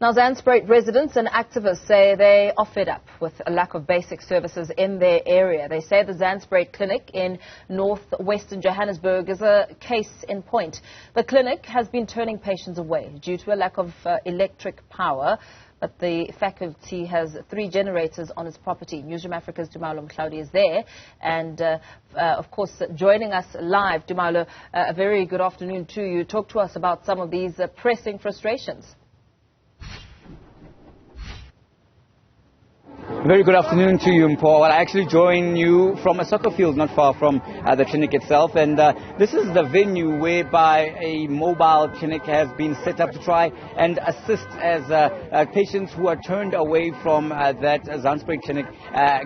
Now, Zandspruit residents and activists say they are fed up with a lack of basic services in their area. They say the Zandspruit Clinic in North Western Johannesburg is a case in point. The clinic has been turning patients away due to a lack of electric power, but the faculty has 3 generators on its property. Newzroom Afrika's Mohlaoli is there, and of course, joining us live. Tumaole, a very good afternoon to you. Talk to us about some of these pressing frustrations. Very good afternoon to you, Paul. I actually join you from a soccer field not far from the clinic itself, and this is the venue whereby a mobile clinic has been set up to try and assist as patients who are turned away from that Zansbury clinic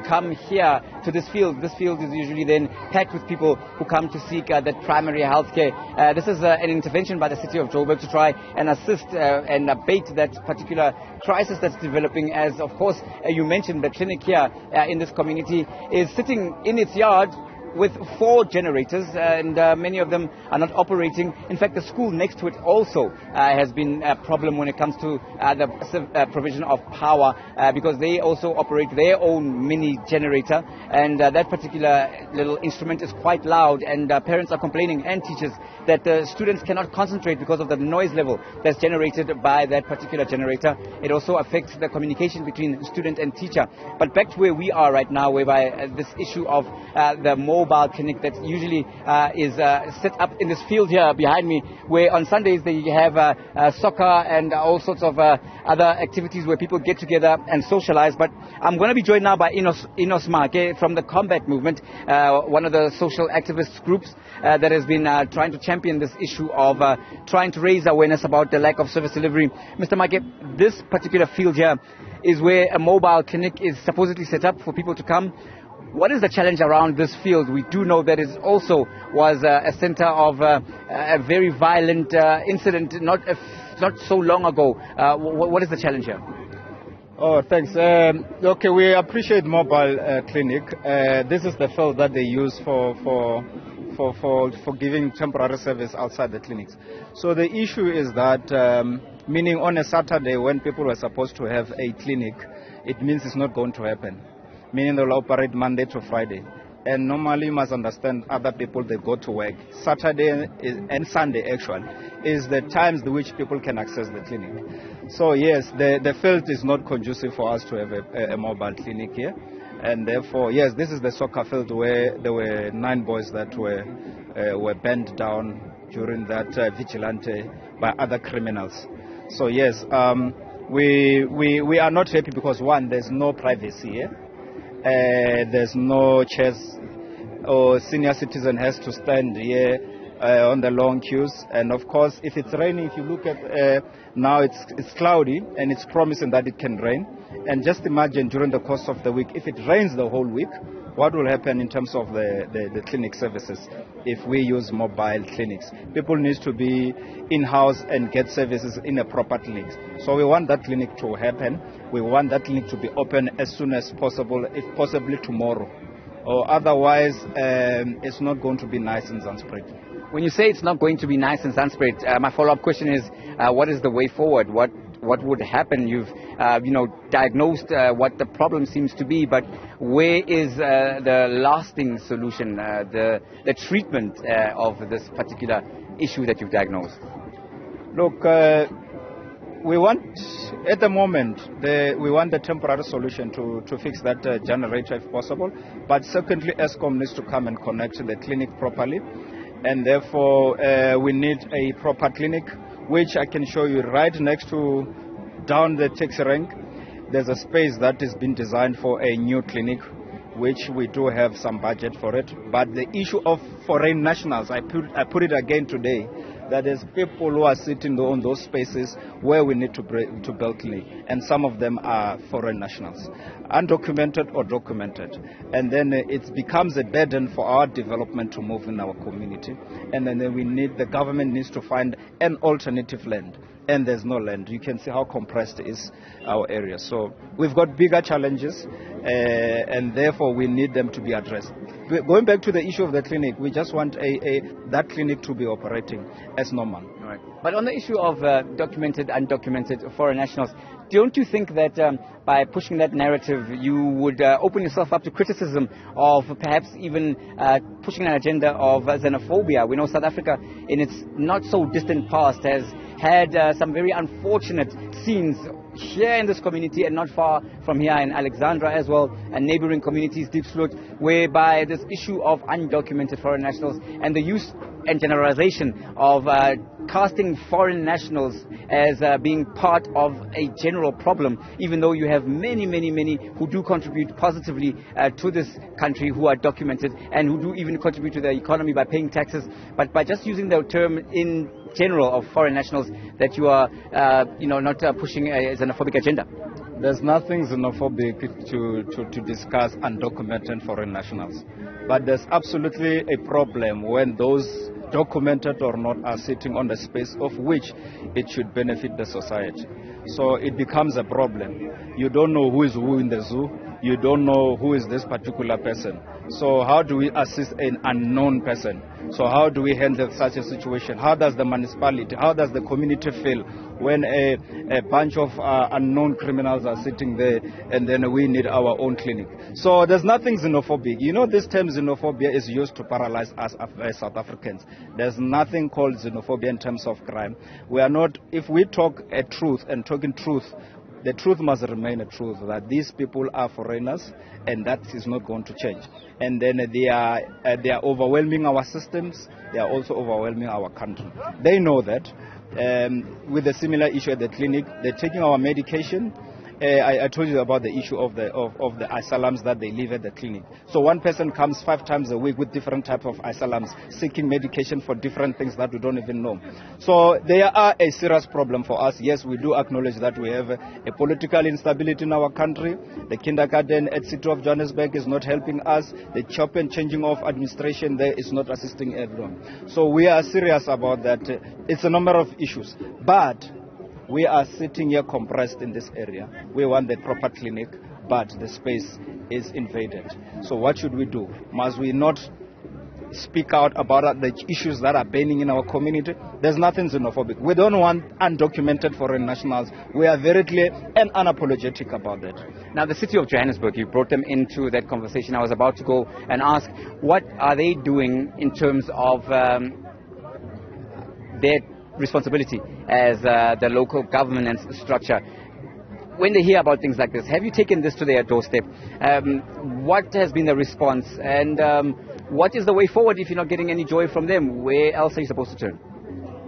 come here to this field. This field is usually then packed with people who come to seek that primary health care. This is an intervention by the city of Joburg to try and assist and abate that particular crisis that's developing, as of course you mentioned, the clinic here in this community is sitting in its yard with 4 generators, and many of them are not operating. In fact, the school next to it also has been a problem when it comes to the provision of power, because they also operate their own mini generator, and that particular little instrument is quite loud, and parents are complaining, and teachers, that the students cannot concentrate because of the noise level that's generated by that particular generator. It also affects the communication between student and teacher. But back to where we are right now, whereby this issue of the mobile clinic that usually is set up in this field here behind me, where on Sundays they have soccer and all sorts of other activities where people get together and socialize. But I'm going to be joined now by Inos Make from the Combat Movement, one of the social activist groups that has been trying to champion this issue of trying to raise awareness about the lack of service delivery. Mr. Make, this particular field here is where a mobile clinic is supposedly set up for people to come. What is the challenge around this field? We do know that it also was a center of a very violent incident not so long ago. What is the challenge here? Oh, thanks. Okay, we appreciate mobile clinic. This is the field that they use for giving temporary service outside the clinics. So the issue is that, meaning on a Saturday when people were supposed to have a clinic, it means it's not going to happen. Meaning they'll operate Monday to Friday. And normally you must understand other people, they go to work. Saturday and Sunday actually is the times in which people can access the clinic. So yes, the field is not conducive for us to have a mobile clinic here. And therefore, yes, this is the soccer field where there were 9 boys that were burned down during that vigilante by other criminals. So yes, we are not happy because, one, there's no privacy here. There's no chairs, or senior citizen has to stand here on the long queues. And of course, if it's raining, if you look at now it's cloudy and it's promising that it can rain. And just imagine during the course of the week, if it rains the whole week, what will happen in terms of the clinic services if we use mobile clinics? People need to be in-house and get services in a proper clinic. So we want that clinic to happen. We want that clinic to be open as soon as possible, if possibly tomorrow. Or otherwise, it's not going to be nice in Zandspruit. When you say it's not going to be nice in Zandspruit, my follow-up question is, what is the way forward? What would happen? You've diagnosed what the problem seems to be, but where is the lasting solution, the treatment of this particular issue that you've diagnosed? Look, we want, at the moment, we want the temporary solution to fix that generator if possible. But secondly, Eskom needs to come and connect to the clinic properly. And therefore, we need a proper clinic, which I can show you right next to, down the taxi rank. There's a space that has been designed for a new clinic, which we do have some budget for it. But the issue of foreign nationals, I put it again today, that there's people who are sitting on those spaces where we need to build clinic. And some of them are foreign nationals, undocumented or documented. And then it becomes a burden for our development to move in our community. And then the government needs to find an alternative land. And there's no land. You can see how compressed is our area. So we've got bigger challenges, and therefore we need them to be addressed. Going back to the issue of the clinic, we just want that clinic to be operating as normal. Right. But on the issue of documented, undocumented foreign nationals, don't you think that by pushing that narrative, you would open yourself up to criticism of perhaps even pushing an agenda of xenophobia? We know South Africa, in its not so distant past, has had some very unfortunate scenes here in this community and not far from here in Alexandra as well, and neighboring communities, Diepsloot, whereby this issue of undocumented foreign nationals and the use and generalization of casting foreign nationals as being part of a general problem, even though you have many who do contribute positively to this country, who are documented and who do even contribute to the economy by paying taxes. But by just using the term in general of foreign nationals, that you are not pushing a xenophobic agenda. There's nothing xenophobic to discuss undocumented foreign nationals. But there's absolutely a problem when those documented or not are sitting on the space of which it should benefit the society. So it becomes a problem. You don't know who is who in the zoo. You don't know who is this particular person. So how do we assist an unknown person? So how do we handle such a situation? How does the municipality, how does the community feel when a bunch of unknown criminals are sitting there and then we need our own clinic? So there's nothing xenophobic. You know, this term xenophobia is used to paralyze us as South Africans. There's nothing called xenophobia in terms of crime. We are not, if we talk a truth and talking truth, the truth must remain a truth, that these people are foreigners and that is not going to change. And then they are overwhelming our systems, they are also overwhelming our country. They know that. With a similar issue at the clinic, they're taking our medication. I told you about the issue of the asylums that they leave at the clinic. So one person comes 5 times a week with different types of asylums, seeking medication for different things that we don't even know. So they are a serious problem for us. Yes, we do acknowledge that we have a political instability in our country. The kindergarten at City of Johannesburg is not helping us. The chop and changing of administration there is not assisting everyone. So we are serious about that. It's a number of issues. But we are sitting here compressed in this area. We want the proper clinic, but the space is invaded. So what should we do? Must we not speak out about the issues that are burning in our community? There's nothing xenophobic. We don't want undocumented foreign nationals. We are very clear and unapologetic about that. Now, the City of Johannesburg, you brought them into that conversation. I was about to go and ask, what are they doing in terms of their responsibility as the local governance structure? When they hear about things like this, have you taken this to their doorstep? What has been the response, and what is the way forward if you're not getting any joy from them? Where else are you supposed to turn?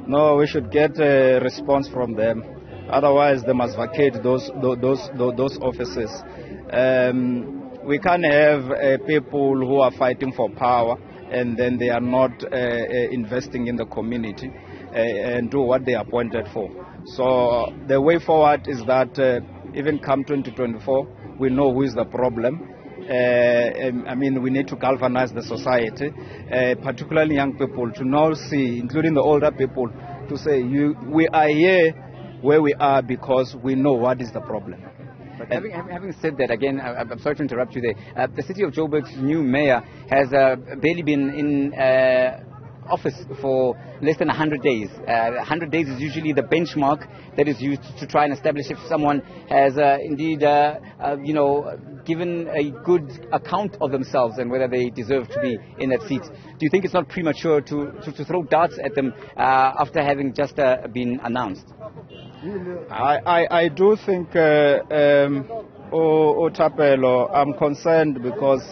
No, we should get a response from them. Otherwise, they must vacate those offices. We can't have people who are fighting for power and then they are not investing in the community and do what they are appointed for. So the way forward is that even come 2024, we know who is the problem. I mean, we need to galvanize the society, particularly young people, to now see, including the older people, to say, we are here where we are because we know what is the problem. But having said that, again, I'm sorry to interrupt you there. The City of Joburg's new mayor has barely been in office for less than 100 days. 100 days is usually the benchmark that is used to try and establish if someone has indeed, given a good account of themselves and whether they deserve to be in that seat. Do you think it's not premature to throw darts at them after having just been announced? I do think, Tapelo, I'm concerned because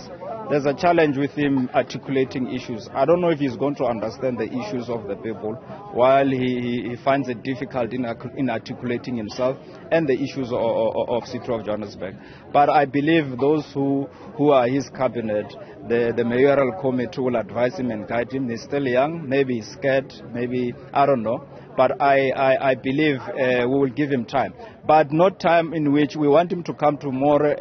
there's a challenge with him articulating issues. I don't know if he's going to understand the issues of the people while he finds it difficult in articulating himself and the issues of City of Johannesburg. But I believe those who are his cabinet, the mayoral committee will advise him and guide him. He's still young, maybe he's scared, maybe, I don't know. But I believe we will give him time. But not time in which we want him to come tomorrow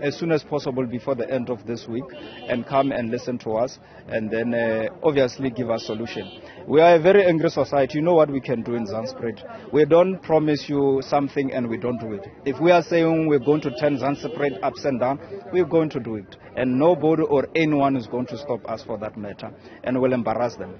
as soon as possible before the end of this week and come and listen to us and then obviously give us solution. We are a very angry society. You know what we can do in Zandspruit. We don't promise you something and we don't do it. If we are saying we're going to turn Zandspruit upside down, we're going to do it. And nobody or anyone is going to stop us for that matter. And we'll embarrass them.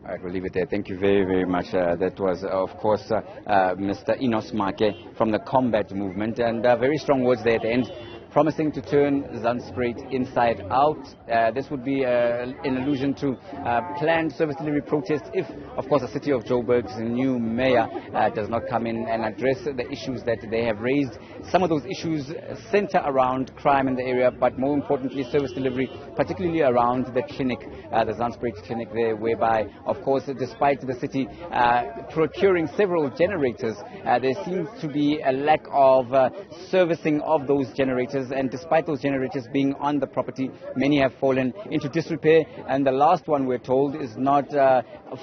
All right, we'll leave it there. Thank you very, very much. That was, of course, Mr. Enos Make from the Combat Movement, and very strong words there at the end, promising to turn Zandspruit inside out. This would be in allusion to planned service delivery protests if, of course, the city of Joburg's new mayor does not come in and address the issues that they have raised. Some of those issues center around crime in the area, but more importantly, service delivery, particularly around the clinic, the Zansbury Clinic there, whereby, of course, despite the city procuring several generators, there seems to be a lack of servicing of those generators. And despite those generators being on the property, many have fallen into disrepair, and the last one, we're told, is not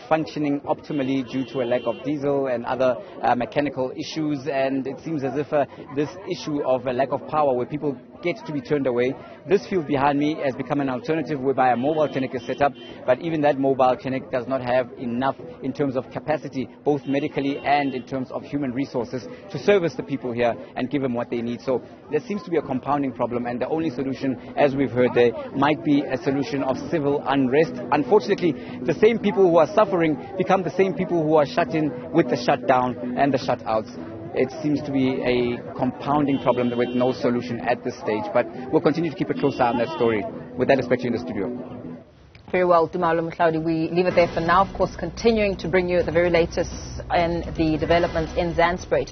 functioning optimally due to a lack of diesel and other mechanical issues. And it seems as if this issue of a lack of power, where people get to be turned away, this field behind me has become an alternative whereby a mobile clinic is set up, but even that mobile clinic does not have enough in terms of capacity, both medically and in terms of human resources, to service the people here and give them what they need. So there seems to be a compounding problem, and the only solution, as we've heard there, might be a solution of civil unrest. Unfortunately, the same people who are suffering become the same people who are shut in with the shutdown and the shutouts. It seems to be a compounding problem with no solution at this stage, but we'll continue to keep a close eye on that story. With that, respect, you in the studio. Very well, Tumaole, Mohlaoli. We leave it there for now, of course, continuing to bring you the very latest in the developments in Zandspruit.